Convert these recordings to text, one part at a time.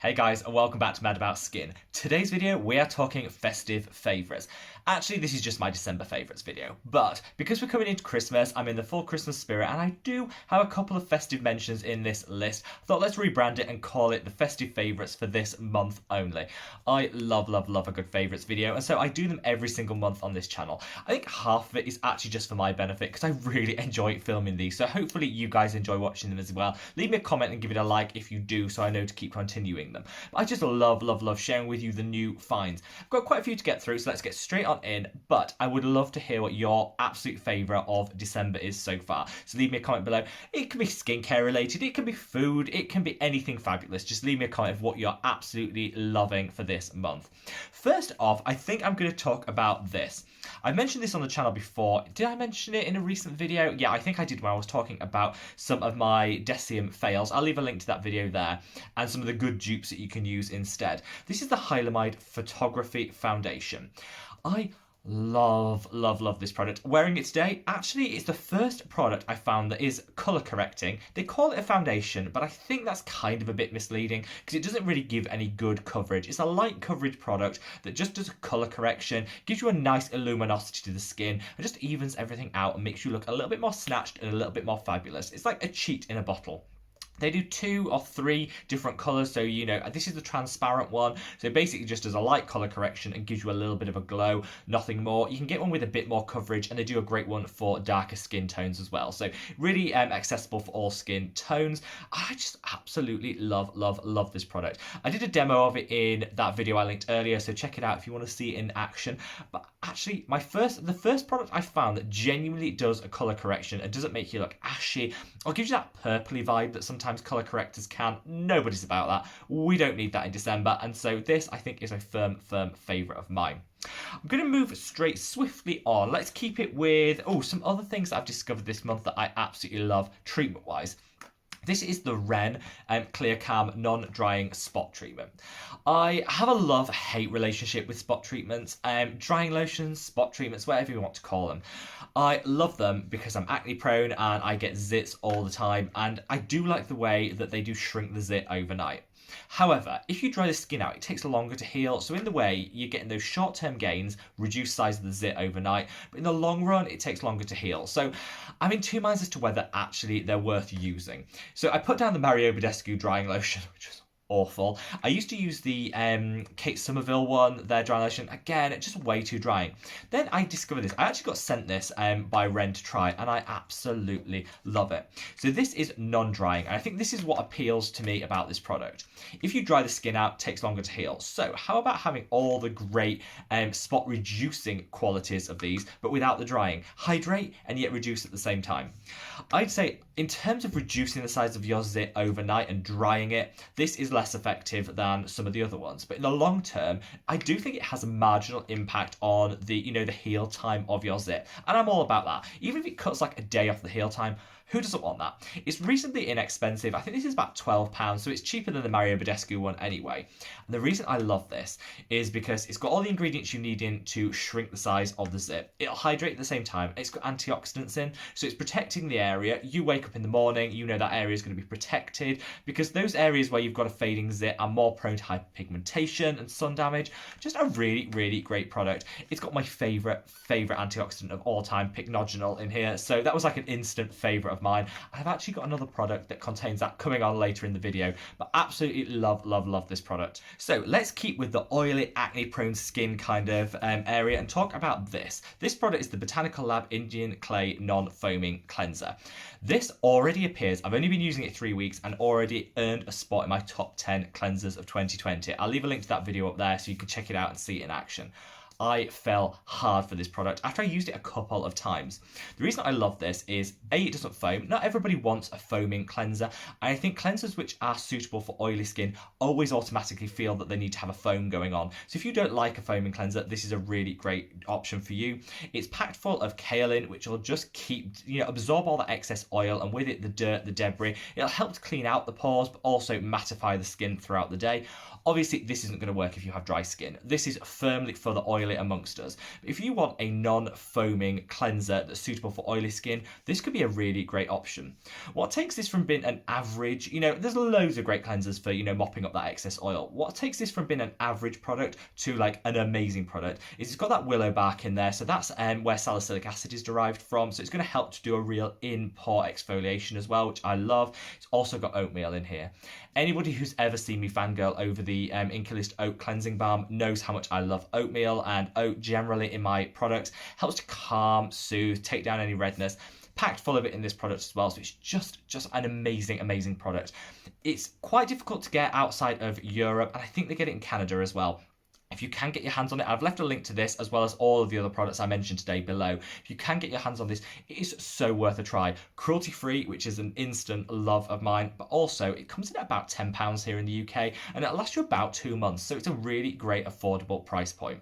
Hey guys, and welcome back to Mad About Skin. Today's video, we are talking festive favourites. Actually, this is just my December favourites video, but because we're coming into Christmas, I'm in the full Christmas spirit, and I do have a couple of festive mentions in this list. I thought let's rebrand it and call it the festive favourites for this month only. I love a good favourites video, and so I do them every single month on this channel. I think half of it is actually just for my benefit, because I really enjoy filming these, so hopefully you guys enjoy watching them as well. Leave me a comment and give it a like if you do, so I know to keep continuing them. But I just love sharing with you the new finds. I've got quite a few to get through, so let's get straight on in, but I would love to hear what your absolute favourite of December is so far. So leave me a comment below. It can be skincare related, it can be food, it can be anything fabulous. Just leave me a comment of what you're absolutely loving for this month. First off, I think I'm going to talk about this. I've mentioned this on the channel before. Did I mention it in a recent video? Yeah, I think I did when I was talking about some of my Decium fails. I'll leave a link to that video there and some of the good dupes that you can use instead. This is the Hylamide Photography Foundation. I love this product. Wearing it today, actually it's the first product I found that is colour correcting. They call it a foundation, but I think that's kind of a bit misleading because it doesn't really give any good coverage. It's a light coverage product that just does a colour correction, gives you a nice luminosity to the skin, and just evens everything out and makes you look a little bit more snatched and a little bit more fabulous. It's like a cheat in a bottle. They do 2 or 3 different colours, so you know, this is the transparent one, so basically just does a light colour correction and gives you a little bit of a glow, nothing more. You can get one with a bit more coverage, and they do a great one for darker skin tones as well, so really accessible for all skin tones. I just absolutely love this product. I did a demo of it in that video I linked earlier, so check it out if you want to see it in action. But actually, the first product I found that genuinely does a colour correction and doesn't make you look ashy or gives you that purpley vibe that sometimes colour correctors can. Nobody's about that. We don't need that in December, and so this I think is a firm favourite of mine. I'm going to move swiftly on. Let's keep it with some other things that I've discovered this month that I absolutely love treatment wise. This is the Ren Clear Calm Non-Drying Spot Treatment. I have a love-hate relationship with spot treatments, drying lotions, spot treatments, whatever you want to call them. I love them because I'm acne prone and I get zits all the time, and I do like the way that they do shrink the zit overnight. However, if you dry the skin out, it takes longer to heal, so in the way, you're getting those short-term gains, reduced size of the zit overnight, but in the long run, it takes longer to heal. So I'm in two minds as to whether actually they're worth using. So I put down the Mario Badescu drying lotion, which was awful. I used to use the Kate Somerville one, their dry lotion. Again, just way too drying. Then I discovered this. I actually got sent this by Ren to try, and I absolutely love it. So this is non-drying, and I think this is what appeals to me about this product. If you dry the skin out, it takes longer to heal. So how about having all the great spot reducing qualities of these, but without the drying? Hydrate and yet reduce at the same time. I'd say in terms of reducing the size of your zit overnight and drying it, this is less effective than some of the other ones. But in the long term, I do think it has a marginal impact on the heal time of your zit. And I'm all about that. Even if it cuts like a day off the heal time, who doesn't want that? It's reasonably inexpensive. I think this is about £12, so it's cheaper than the Mario Badescu one anyway. And the reason I love this is because it's got all the ingredients you need in to shrink the size of the zit. It'll hydrate at the same time. It's got antioxidants in, so it's protecting the area. You wake up in the morning, you know that area is going to be protected, because those areas where you've got a fading zit are more prone to hyperpigmentation and sun damage. Just a really great product. It's got my favourite antioxidant of all time, Pycnogenol, in here, so that was like an instant favourite of mine. I've actually got another product that contains that coming on later in the video, but absolutely love this product. So let's keep with the oily, acne prone skin kind of area and talk about this. This product is the Botanical Lab Indian Clay Non-Foaming Cleanser. This already appears, I've only been using it 3 weeks and already earned a spot in my top 10 cleansers of 2020. I'll leave a link to that video up there so you can check it out and see it in action. I fell hard for this product after I used it a couple of times. The reason I love this is, A, it doesn't foam. Not everybody wants a foaming cleanser. And I think cleansers which are suitable for oily skin always automatically feel that they need to have a foam going on. So if you don't like a foaming cleanser, this is a really great option for you. It's packed full of kaolin, which will just absorb all the excess oil, and with it the dirt, the debris. It'll help to clean out the pores, but also mattify the skin throughout the day. Obviously, this isn't going to work if you have dry skin. This is firmly for the oily feel it amongst us. But if you want a non-foaming cleanser that's suitable for oily skin, this could be a really great option. What takes this from being an average, there's loads of great cleansers for, mopping up that excess oil. What takes this from being an average product to like an amazing product is it's got that willow bark in there. So that's where salicylic acid is derived from. So it's going to help to do a real in-pore exfoliation as well, which I love. It's also got oatmeal in here. Anybody who's ever seen me fangirl over the Inculist Oat Cleansing Balm knows how much I love oatmeal, and oat generally in my products helps to calm, soothe, take down any redness. Packed full of it in this product as well, so it's just an amazing product. It's quite difficult to get outside of Europe, and I think they get it in Canada as well. If you can get your hands on it, I've left a link to this as well as all of the other products I mentioned today below. If you can get your hands on this, it is so worth a try. Cruelty free, which is an instant love of mine, but also it comes in at about £10 here in the UK, and it'll last you about 2 months, so it's a really great affordable price point.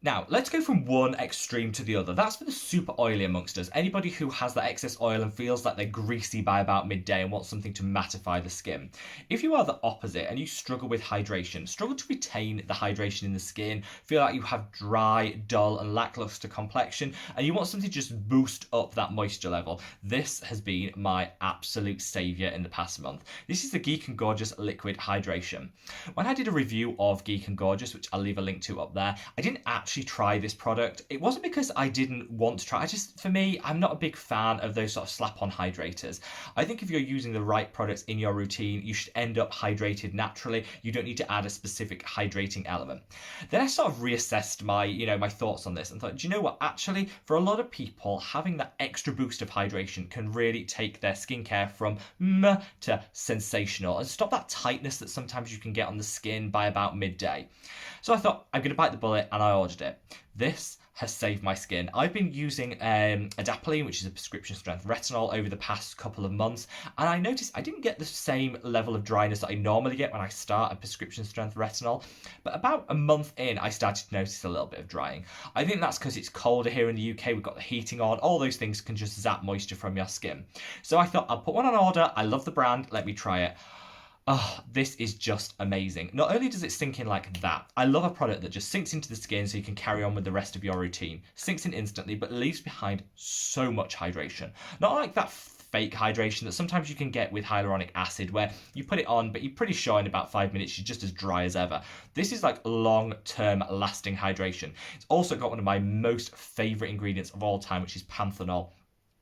Now, let's go from one extreme to the other. That's for the super oily amongst us. Anybody who has that excess oil and feels like they're greasy by about midday and wants something to mattify the skin. If you are the opposite and you struggle with hydration, struggle to retain the hydration in the skin, feel like you have dry, dull and lackluster complexion, and you want something to just boost up that moisture level, this has been my absolute saviour in the past month. This is the Geek and Gorgeous Liquid Hydration. When I did a review of Geek and Gorgeous, which I'll leave a link to up there, I didn't actually try this product. It wasn't because I didn't want to try. For me, I'm not a big fan of those sort of slap-on hydrators. I think if you're using the right products in your routine, you should end up hydrated naturally. You don't need to add a specific hydrating element. Then I sort of reassessed my, my thoughts on this and thought, do you know what? Actually, for a lot of people, having that extra boost of hydration can really take their skincare from meh to sensational and stop that tightness that sometimes you can get on the skin by about midday. So I thought, I'm going to bite the bullet, and I ordered it. This has saved my skin. I've been using adapalene, which is a prescription strength retinol, over the past couple of months, and I noticed I didn't get the same level of dryness that I normally get when I start a prescription strength retinol, but about a month in I started to notice a little bit of drying. I think that's because it's colder here in the UK, we've got the heating on, all those things can just zap moisture from your skin. So I thought I'll put one on order, I love the brand, let me try it. Oh, this is just amazing. Not only does it sink in like that, I love a product that just sinks into the skin so you can carry on with the rest of your routine. Sinks in instantly, but leaves behind so much hydration. Not like that fake hydration that sometimes you can get with hyaluronic acid where you put it on, but you're pretty sure in about 5 minutes you're just as dry as ever. This is like long-term lasting hydration. It's also got one of my most favourite ingredients of all time, which is panthenol.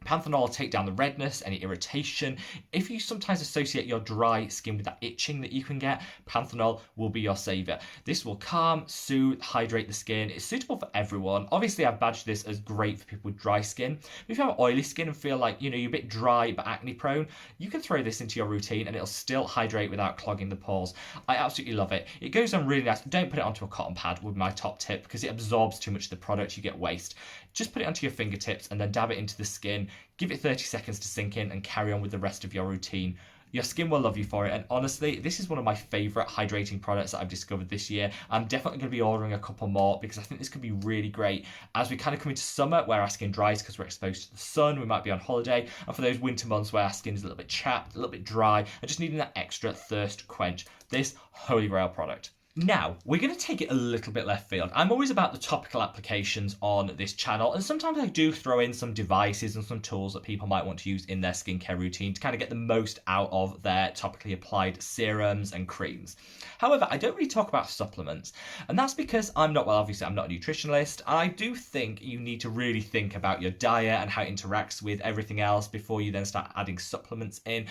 Panthenol will take down the redness, any irritation. If you sometimes associate your dry skin with that itching that you can get, panthenol will be your saviour. This will calm, soothe, hydrate the skin. It's suitable for everyone. Obviously, I've badged this as great for people with dry skin. But if you have oily skin and feel like, you're a bit dry but acne prone, you can throw this into your routine and it'll still hydrate without clogging the pores. I absolutely love it. It goes on really nice. Don't put it onto a cotton pad would be my top tip because it absorbs too much of the product. You get waste. Just put it onto your fingertips and then dab it into the skin. Give it 30 seconds to sink in and carry on with the rest of your routine. Your skin will love you for it, and honestly, this is one of my favourite hydrating products that I've discovered this year. I'm definitely going to be ordering a couple more because I think this could be really great as we kind of come into summer where our skin dries because we're exposed to the sun, we might be on holiday, and for those winter months where our skin is a little bit chapped, a little bit dry, and just needing that extra thirst quench. This Holy Grail product. Now, we're going to take it a little bit left field. I'm always about the topical applications on this channel, and sometimes I do throw in some devices and some tools that people might want to use in their skincare routine to kind of get the most out of their topically applied serums and creams. However, I don't really talk about supplements, and that's because obviously I'm not a nutritionalist, and I do think you need to really think about your diet and how it interacts with everything else before you then start adding supplements in.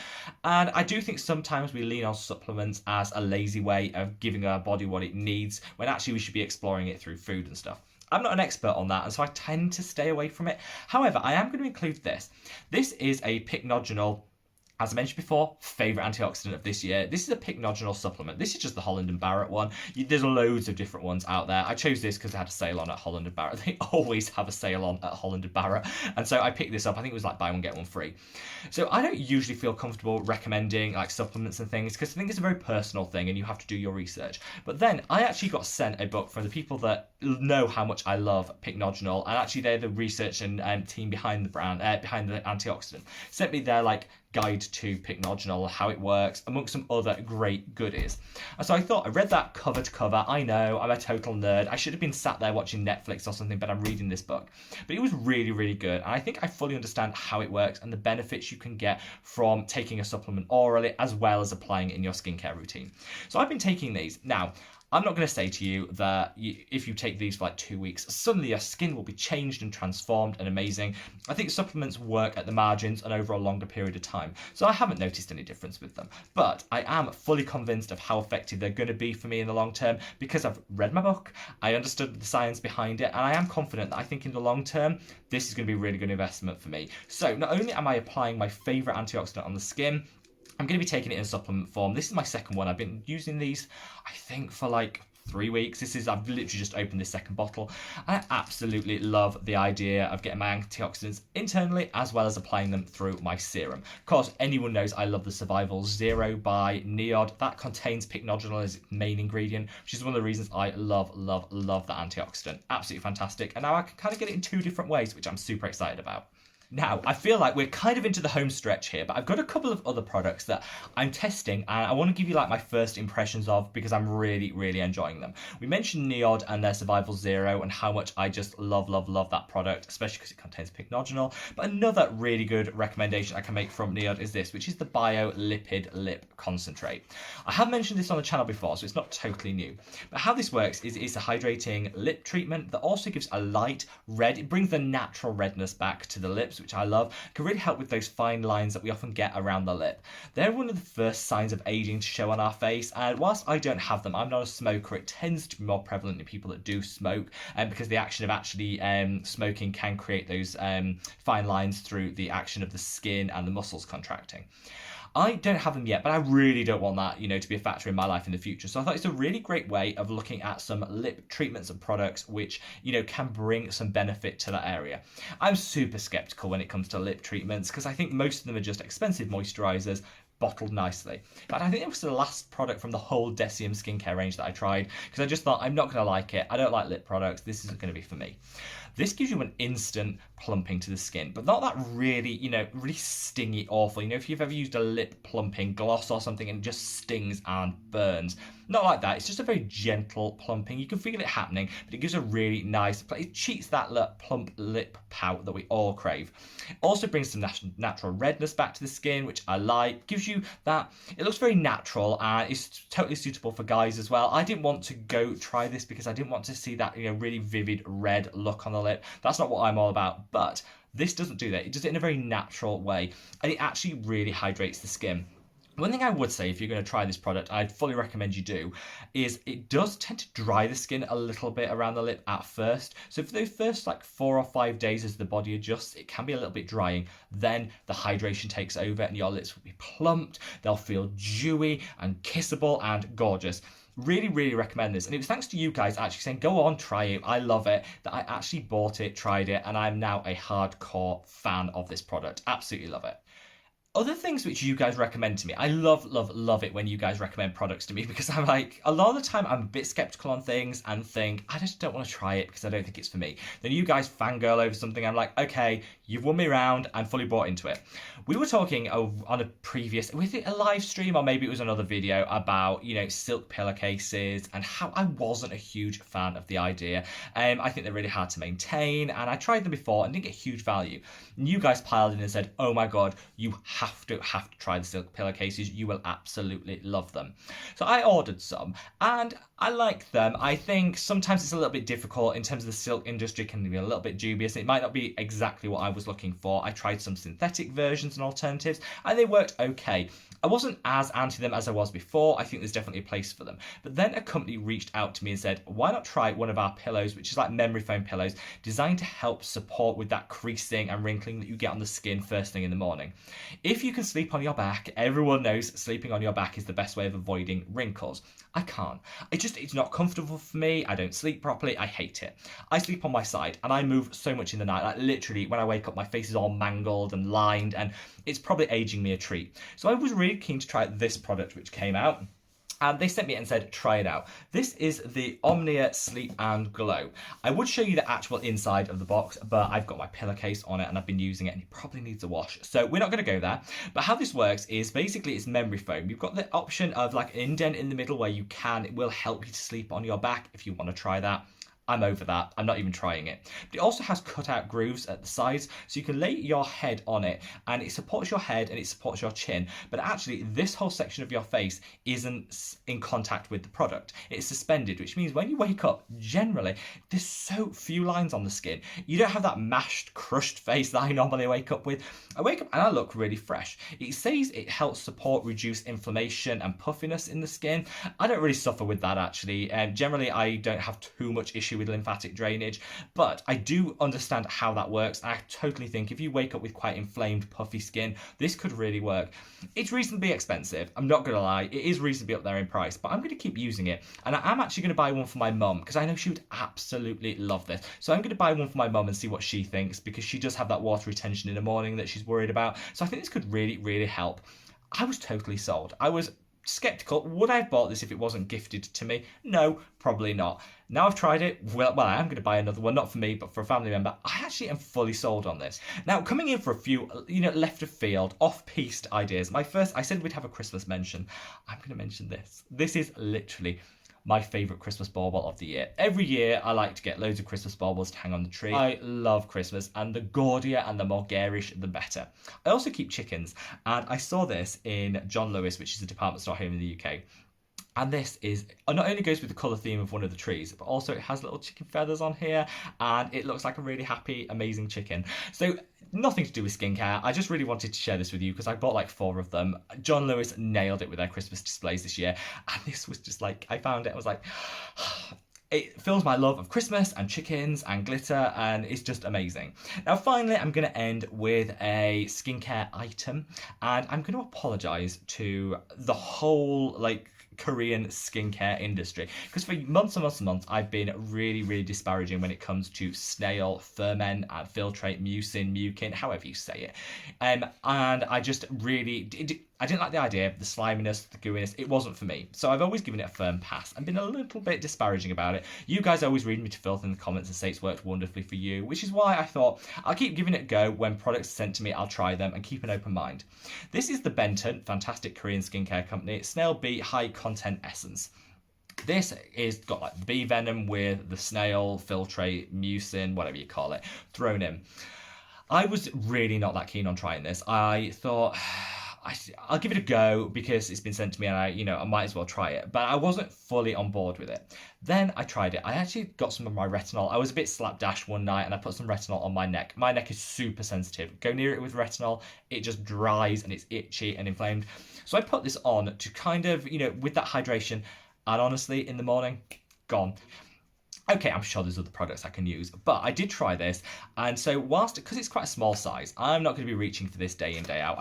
And I do think sometimes we lean on supplements as a lazy way of giving our body what it needs, when actually we should be exploring it through food and stuff. I'm not an expert on that, and so I tend to stay away from it. However, I am going to include this. This is a Pycnogenol, as I mentioned before, favourite antioxidant of this year. This is a Pycnogenol supplement. This is just the Holland & Barrett one. There's loads of different ones out there. I chose this because they had a sale on at Holland & Barrett. They always have a sale on at Holland & Barrett. And so I picked this up. I think it was like buy one, get one free. So I don't usually feel comfortable recommending like supplements and things because I think it's a very personal thing and you have to do your research. But then I actually got sent a book from the people that know how much I love Pycnogenol, and actually they're the research and team behind the brand, behind the antioxidant. Sent me their like guide to Pycnogenol, how it works, amongst some other great goodies. And so I thought, I read that cover to cover. I know, I'm a total nerd. I should have been sat there watching Netflix or something, but I'm reading this book. But it was really, really good. And I think I fully understand how it works and the benefits you can get from taking a supplement orally as well as applying it in your skincare routine. So I've been taking these. Now, I'm not going to say to you that if you take these for like 2 weeks, suddenly your skin will be changed and transformed and amazing. I think supplements work at the margins and over a longer period of time. So I haven't noticed any difference with them. But I am fully convinced of how effective they're going to be for me in the long term because I've read my book, I understood the science behind it, and I am confident that I think in the long term, this is going to be a really good investment for me. So not only am I applying my favourite antioxidant on the skin, I'm going to be taking it in supplement form. This is my second one. I've been using these, I think, for like 3 weeks. I've literally just opened this second bottle. I absolutely love the idea of getting my antioxidants internally as well as applying them through my serum. Of course, anyone knows I love the Survival Zero by NIOD. That contains Pycnogenol as its main ingredient, which is one of the reasons I love that antioxidant. Absolutely fantastic. And now I can kind of get it in 2 different ways, which I'm super excited about. Now, I feel like we're kind of into the home stretch here, but I've got a couple of other products that I'm testing and I want to give you like my first impressions of because I'm really, really enjoying them. We mentioned NIOD and their Survival Zero and how much I just love that product, especially because it contains Pycnogenol. But another really good recommendation I can make from NIOD is this, which is the Bio Lipid Lip Concentrate. I have mentioned this on the channel before, so it's not totally new. But how this works is it's a hydrating lip treatment that also gives a light red. It brings the natural redness back to the lips, which I love. It can really help with those fine lines that we often get around the lip. They're one of the first signs of aging to show on our face, and whilst I don't have them, I'm not a smoker, it tends to be more prevalent in people that do smoke, because the action of actually smoking can create those fine lines through the action of the skin and the muscles contracting. I don't have them yet, but I really don't want that, to be a factor in my life in the future. So I thought it's a really great way of looking at some lip treatments and products which, can bring some benefit to that area. I'm super skeptical when it comes to lip treatments because I think most of them are just expensive moisturizers bottled nicely. But I think it was the last product from the whole Decium skincare range that I tried because I just thought I'm not going to like it. I don't like lip products. This isn't going to be for me. This gives you an instant plumping to the skin, but not that really, really stingy, awful. If you've ever used a lip plumping gloss or something and it just stings and burns. Not like that. It's just a very gentle plumping. You can feel it happening, but it gives a really nice, it cheats that plump lip pout that we all crave. It also brings some natural redness back to the skin, which I like. Gives you that, it looks very natural and it's totally suitable for guys as well. I didn't want to go try this because I didn't want to see that, really vivid red look on the lip. That's not what I'm all about, but this doesn't do that. It does it in a very natural way and it actually really hydrates the skin. One thing I would say if you're going to try this product, I'd fully recommend you do, is it does tend to dry the skin a little bit around the lip at first. So for the first 4 or 5 days as the body adjusts, it can be a little bit drying. Then the hydration takes over and your lips will be plumped. They'll feel dewy and kissable and gorgeous. Really, really recommend this. And it was thanks to you guys actually saying, go on, try it. I love it. That I actually bought it, tried it, and I'm now a hardcore fan of this product. Absolutely love it. Other things which you guys recommend to me, I love it when you guys recommend products to me because I'm like, a lot of the time I'm a bit skeptical on things and think, I just don't want to try it because I don't think it's for me. Then you guys fangirl over something, I'm like, okay, you've won me around, I'm fully bought into it. We were talking on a previous, was it a live stream or maybe it was another video about, silk pillowcases and how I wasn't a huge fan of the idea. I think they're really hard to maintain and I tried them before and didn't get huge value. And you guys piled in and said, oh my God, you have to try the silk pillowcases. You will absolutely love them. So I ordered some and I like them. I think sometimes it's a little bit difficult in terms of the silk industry can be a little bit dubious. It might not be exactly what I was looking for. I tried some synthetic versions and alternatives and they worked okay. I wasn't as anti them as I was before. I think there's definitely a place for them. But then a company reached out to me and said, why not try one of our pillows, which is like memory foam pillows, designed to help support with that creasing and wrinkling that you get on the skin first thing in the morning. If you can sleep on your back, everyone knows sleeping on your back is the best way of avoiding wrinkles. I can't. It's not comfortable for me. I don't sleep properly. I hate it. I sleep on my side and I move so much in the night. Like literally when I wake up, my face is all mangled and lined and it's probably aging me a treat. So I was really keen to try this product which came out. and they sent me it and said, try it out. This is the Omnia Sleep and Glow. I would show you the actual inside of the box, but I've got my pillowcase on it and I've been using it and it probably needs a wash. So we're not going to go there. But how this works is basically it's memory foam. You've got the option of like an indent in the middle where it will help you to sleep on your back if you want to try that. I'm over that. I'm not even trying it. But it also has cut-out grooves at the sides, so you can lay your head on it, and it supports your head and it supports your chin. But actually, this whole section of your face isn't in contact with the product. It's suspended, which means when you wake up, generally, there's so few lines on the skin. You don't have that mashed, crushed face that I normally wake up with. I wake up and I look really fresh. It says it helps support, reduce inflammation and puffiness in the skin. I don't really suffer with that, actually. Generally, I don't have too much issue with lymphatic drainage, but I do understand how that works. I totally think if you wake up with quite inflamed, puffy skin, this could really work. It's reasonably expensive, I'm not gonna lie. It is reasonably up there in price, but I'm gonna keep using it, and I am actually gonna buy one for my mum because I know she would absolutely love this. So I'm gonna buy one for my mum and see what she thinks, because she does have that water retention in the morning that she's worried about. So I think this could really, really help. I was totally sold. I was skeptical. Would I have bought this if it wasn't gifted to me? No, probably not. Now I've tried it, well, I am going to buy another one, not for me, but for a family member. I actually am fully sold on this. Now, coming in for a few, left of field, off-piste ideas. I said we'd have a Christmas mention. I'm going to mention this. This is literally my favourite Christmas bauble of the year. Every year, I like to get loads of Christmas baubles to hang on the tree. I love Christmas, and the gaudier and the more garish, the better. I also keep chickens, and I saw this in John Lewis, which is a department store here in the UK. And this is, not only goes with the colour theme of one of the trees, but also it has little chicken feathers on here, and it looks like a really happy, amazing chicken. So nothing to do with skincare. I just really wanted to share this with you because I bought like 4 of them. John Lewis nailed it with their Christmas displays this year, and this was just like, I found it, I was like, it fills my love of Christmas and chickens and glitter, and it's just amazing. Now, finally, I'm going to end with a skincare item, and I'm going to apologise to the whole, Korean skincare industry, because for months and months and months I've been really, really disparaging when it comes to snail, ferment, and filtrate, mucin, mucin, however you say it. And I just really I didn't like the idea, the sliminess, the gooiness. It wasn't for me. So I've always given it a firm pass and been a little bit disparaging about it. You guys always read me to filth in the comments and say it's worked wonderfully for you, which is why I thought I'll keep giving it a go. When products are sent to me, I'll try them and keep an open mind. This is the Benton, fantastic Korean skincare company, Snail Bee High Content Essence. This is got like the bee venom with the snail, filtrate, mucin, whatever you call it, thrown in. I was really not that keen on trying this. I thought I'll give it a go because it's been sent to me and I might as well try it. But I wasn't fully on board with it. Then I tried it. I actually got some of my retinol. I was a bit slapdash one night and I put some retinol on my neck. My neck is super sensitive. Go near it with retinol, it just dries and it's itchy and inflamed. So I put this on to kind of, with that hydration. And honestly, in the morning, gone. Okay, I'm sure there's other products I can use, but I did try this, and so because it's quite a small size, I'm not going to be reaching for this day in, day out.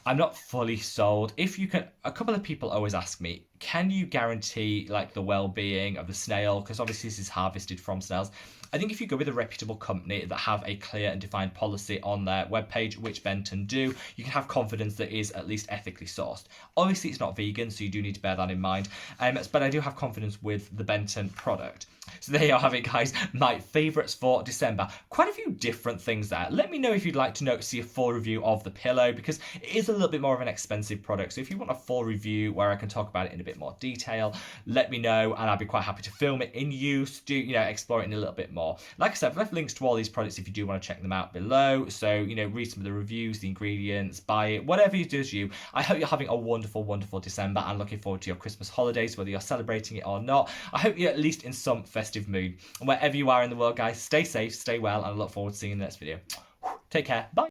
I'm not fully sold. If you can, a couple of people always ask me, can you guarantee the well-being of the snail? Because obviously this is harvested from snails. I think if you go with a reputable company that have a clear and defined policy on their webpage, which Benton do, you can have confidence that it is at least ethically sourced. Obviously, it's not vegan, so you do need to bear that in mind. But I do have confidence with the Benton product. So there you have it, guys. My favourites for December. Quite a few different things there. Let me know if you'd like to see a full review of the pillow, because it is a little bit more of an expensive product. So if you want a full review where I can talk about it in a bit more detail, let me know, and I'll be quite happy to film it in use, explore it in a little bit more. Like I said, I've left links to all these products if you do want to check them out below. So, read some of the reviews, the ingredients, buy it, whatever you do as you. I hope you're having a wonderful, wonderful December and looking forward to your Christmas holidays, whether you're celebrating it or not. I hope you're at least in some festive mood. And wherever you are in the world, guys, stay safe, stay well, and I look forward to seeing you in the next video. Take care. Bye.